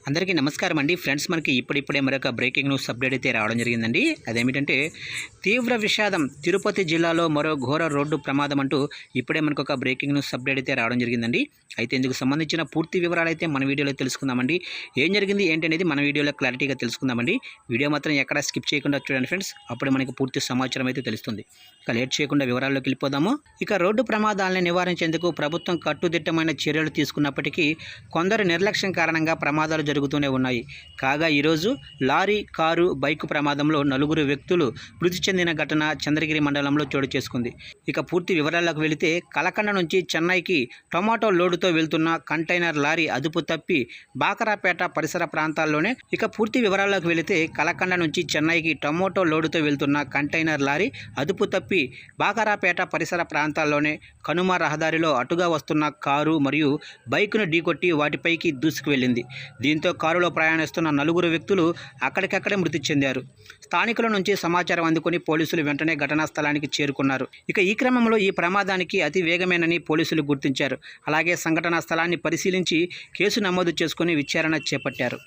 అందరికీ నమస్కారం అండి ఫ్రెండ్స్. మనకి ఇప్పుడిప్పుడే మరొక బ్రేకింగ్ న్యూస్ అప్డేట్ అయితే రావడం జరిగిందండి. అదేమిటంటే తీవ్ర విషాదం, తిరుపతి జిల్లాలో మరో ఘోర రోడ్డు ప్రమాదం అంటూ ఇప్పుడే మనకు ఒక బ్రేకింగ్ న్యూస్ అప్డేట్ అయితే రావడం జరిగిందండి. అయితే ఇందుకు సంబంధించిన పూర్తి వివరాలు అయితే మన వీడియోలో తెలుసుకుందామండి. ఏం జరిగింది ఏంటనేది మన వీడియోలో క్లారిటీగా తెలుసుకుందామండి. వీడియో మాత్రం ఎక్కడ స్కిప్ చేయకుండా చూడండి ఫ్రెండ్స్, అప్పుడు మనకి పూర్తి సమాచారం అయితే తెలుస్తుంది. ఇక లేట్ చేయకుండా వివరాల్లోకి వెళ్ళిపోదాము. ఇక రోడ్డు ప్రమాదాలను నివారించేందుకు ప్రభుత్వం కట్టుదిట్టమైన చర్యలు తీసుకున్నప్పటికీ కొందరు నిర్లక్ష్యం కారణంగా ప్రమాదాలు జరుగుతూనే ఉన్నాయి. కాగా ఈరోజు లారీ, కారు, బైకు ప్రమాదంలో 4 వ్యక్తులు మృతి చెందిన ఘటన చంద్రగిరి మండలంలో చోటు చేసుకుంది. ఇక పూర్తి వివరాలకు వెళితే కలకండ నుంచి చెన్నైకి టొమాటో లోడుతో వెళ్తున్న కంటైనర్ లారీ అదుపు తప్పి బాకరాపేట పరిసర ప్రాంతాల్లోనే పూర్తి వివరాల్లోకి వెళితే కలకండ నుంచి చెన్నైకి టొమాటో లోడుతో వెళ్తున్న కంటైనర్ లారీ అదుపు తప్పి బాకరాపేట పరిసర ప్రాంతాల్లోనే కనుమ రహదారిలో అటుగా వస్తున్న కారు మరియు బైకును ఢీకొట్టి వాటిపైకి దూసుకు వెళ్ళింది. దీంతో కారులో ప్రయాణిస్తున్న 4 వ్యక్తులు అక్కడికక్కడే మృతి చెందారు. స్థానికుల నుంచి సమాచారం అందుకుని పోలీసులు వెంటనే ఘటనా స్థలానికి చేరుకున్నారు. ఇక ఈ క్రమంలో ఈ ప్రమాదానికి అతి వేగమేనని పోలీసులు గుర్తించారు. అలాగే సంఘటనా స్థలాన్ని పరిశీలించి కేసు నమోదు చేసుకుని విచారణ చేపట్టారు.